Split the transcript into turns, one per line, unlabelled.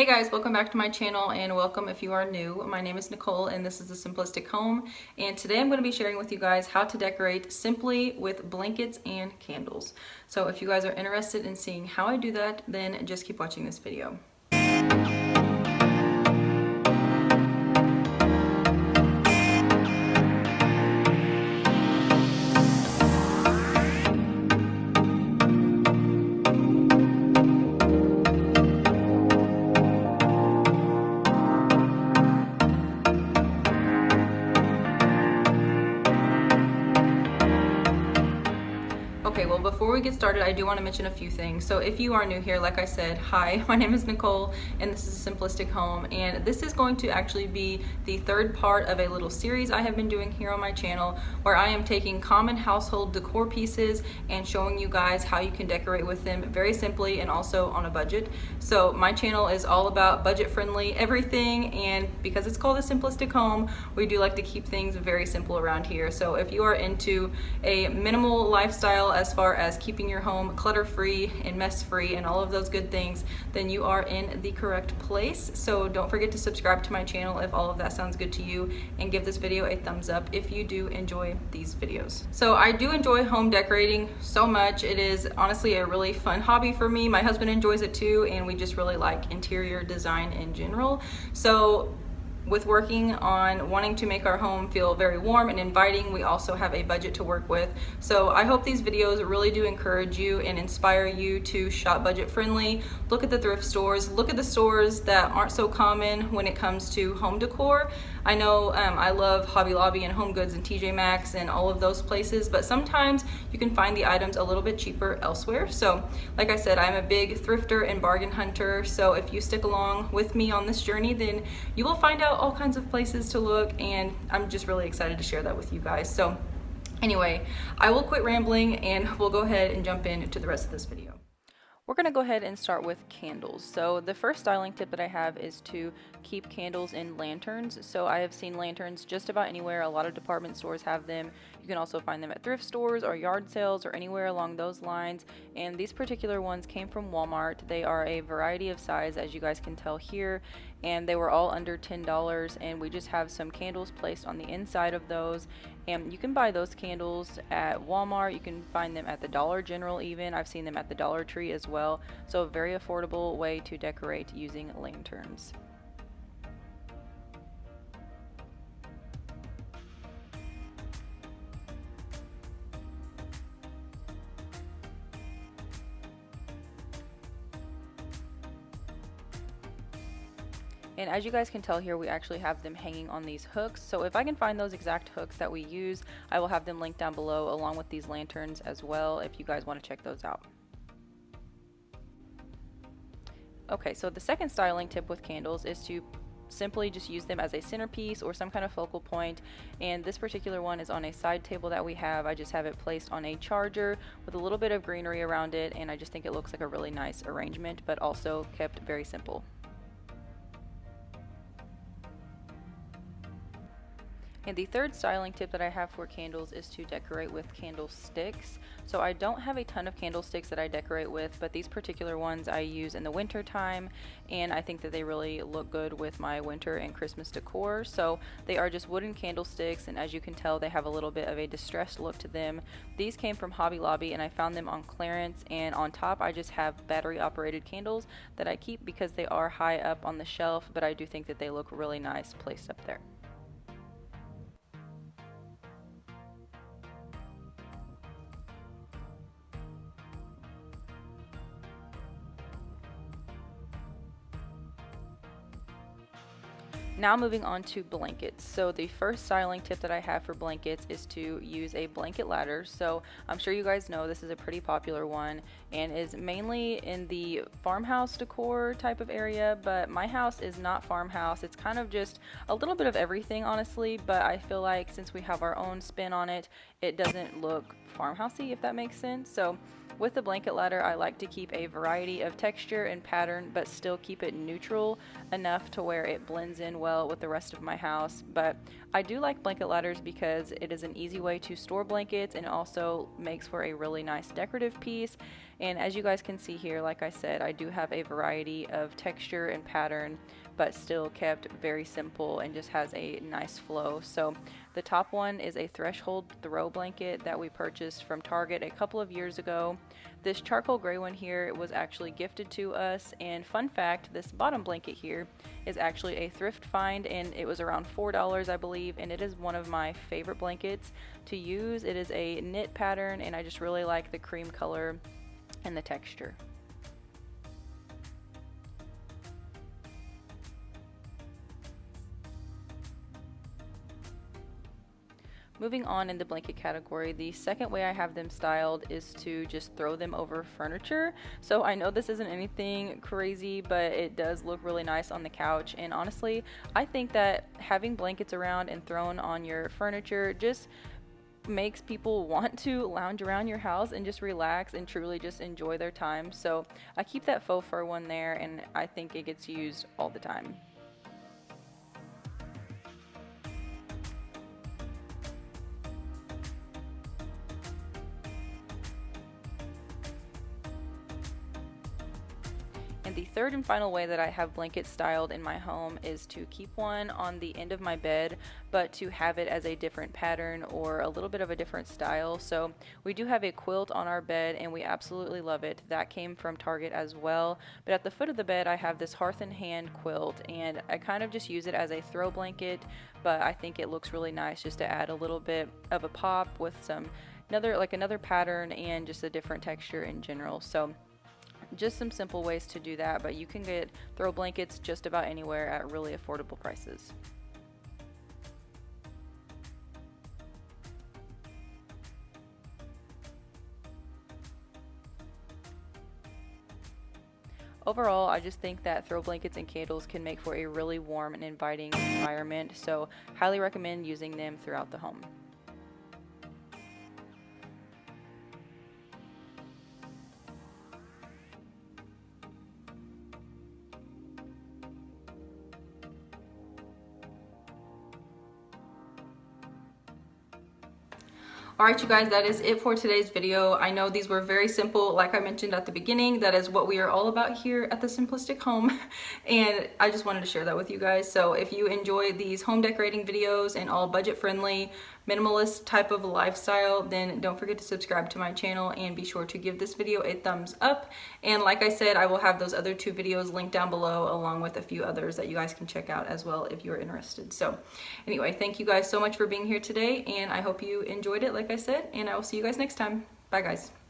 Hey guys, welcome back to my channel and welcome if you are new. My name is Nicole and this is A Simplistic Home, and today I'm going to be sharing with you guys how to decorate simply with blankets and candles. So if you guys are interested in seeing how I do that, then just keep watching this video. Okay, well, before we get started, I do want to mention a few things. So if you are new here, like I said, hi, my name is Nicole, and this is A Simplistic Home, and this is going to actually be the third part of a little series I have been doing here on my channel, where I am taking common household decor pieces and showing you guys how you can decorate with them very simply and also on a budget. So my channel is all about budget-friendly everything, and because it's called A Simplistic Home, we do like to keep things very simple around here. So if you are into a minimal lifestyle as far as keeping your home clutter-free and mess-free and all of those good things, then you are in the correct place. So don't forget to subscribe to my channel if all of that sounds good to you, and give this video a thumbs up if you do enjoy these videos. So I do enjoy home decorating so much. It is honestly a really fun hobby for me. My husband enjoys it too, and we just really like interior design in general. So with working on wanting to make our home feel very warm and inviting, we also have a budget to work with. So I hope these videos really do encourage you and inspire you to shop budget friendly. Look at the thrift stores, look at the stores that aren't so common when it comes to home decor. I know I love Hobby Lobby and Home Goods and TJ Maxx and all of those places, but sometimes you can find the items a little bit cheaper elsewhere. So like I said, I'm a big thrifter and bargain hunter. So if you stick along with me on this journey, then you will find out all kinds of places to look, and I'm just really excited to share that with you guys. So anyway, I will quit rambling and we'll go ahead and jump into the rest of this video. We're going to go ahead and start with candles. So the first styling tip that I have is to keep candles in lanterns. So I have seen lanterns just about anywhere. A lot of department stores have them. You can also find them at thrift stores or yard sales or anywhere along those lines. And these particular ones came from Walmart. They are a variety of size, as you guys can tell here, and they were all under $10, and we just have some candles placed on the inside of those. And you can buy those candles at Walmart. You can find them at the Dollar General even. I've seen them at the Dollar Tree as well. So a very affordable way to decorate using lanterns. And as you guys can tell here, we actually have them hanging on these hooks. So if I can find those exact hooks that we use, I will have them linked down below along with these lanterns as well if you guys want to check those out. Okay, so the second styling tip with candles is to simply just use them as a centerpiece or some kind of focal point. And this particular one is on a side table that we have. I just have it placed on a charger with a little bit of greenery around it, and I just think it looks like a really nice arrangement, but also kept very simple. And the third styling tip that I have for candles is to decorate with candlesticks. So I don't have a ton of candlesticks that I decorate with, but these particular ones I use in the winter time, and I think that they really look good with my winter and Christmas decor. So they are just wooden candlesticks, and as you can tell, they have a little bit of a distressed look to them. These came from Hobby Lobby, and I found them on clearance, and on top I just have battery operated candles that I keep because they are high up on the shelf, but I do think that they look really nice placed up there. Now moving on to blankets. So the first styling tip that I have for blankets is to use a blanket ladder. So I'm sure you guys know this is a pretty popular one and is mainly in the farmhouse decor type of area, but my house is not farmhouse. It's kind of just a little bit of everything, honestly, but I feel like since we have our own spin on it, it doesn't look farmhousey, if that makes sense. So with the blanket ladder, I like to keep a variety of texture and pattern, but still keep it neutral enough to where it blends in well with the rest of my house. But I do like blanket ladders because it is an easy way to store blankets, and it also makes for a really nice decorative piece. And as you guys can see here, like I said, I do have a variety of texture and pattern, but still kept very simple and just has a nice flow. So the top one is a threshold throw blanket that we purchased from Target a couple of years ago. This charcoal gray one here was actually gifted to us, and fun fact, this bottom blanket here is actually a thrift find, and it was around $4 I believe, and it is one of my favorite blankets to use. It is a knit pattern, and I just really like the cream color and the texture. Moving on in the blanket category, the second way I have them styled is to just throw them over furniture. So I know this isn't anything crazy, but it does look really nice on the couch. And honestly, I think that having blankets around and thrown on your furniture just makes people want to lounge around your house and just relax and truly just enjoy their time. So I keep that faux fur one there, and I think it gets used all the time. And the third and final way that I have blankets styled in my home is to keep one on the end of my bed, but to have it as a different pattern or a little bit of a different style. So we do have a quilt on our bed, and we absolutely love it. That came from Target as well. But at the foot of the bed, I have this Hearth and Hand quilt, and I kind of just use it as a throw blanket, but I think it looks really nice just to add a little bit of a pop with some another pattern and just a different texture in general. So just some simple ways to do that, but you can get throw blankets just about anywhere at really affordable prices. Overall, I just think that throw blankets and candles can make for a really warm and inviting environment, so highly recommend using them throughout the home. Alright you guys, that is it for today's video. I know these were very simple, like I mentioned at the beginning. That is what we are all about here at the Simplistic Home, and I just wanted to share that with you guys. So if you enjoy these home decorating videos and all budget friendly, minimalist type of lifestyle, then don't forget to subscribe to my channel and be sure to give this video a thumbs up. And like I said, I will have those other two videos linked down below, along with a few others that you guys can check out as well if you're interested. So anyway, thank you guys so much for being here today, and I hope you enjoyed it like I said, and I will see you guys next time. Bye guys.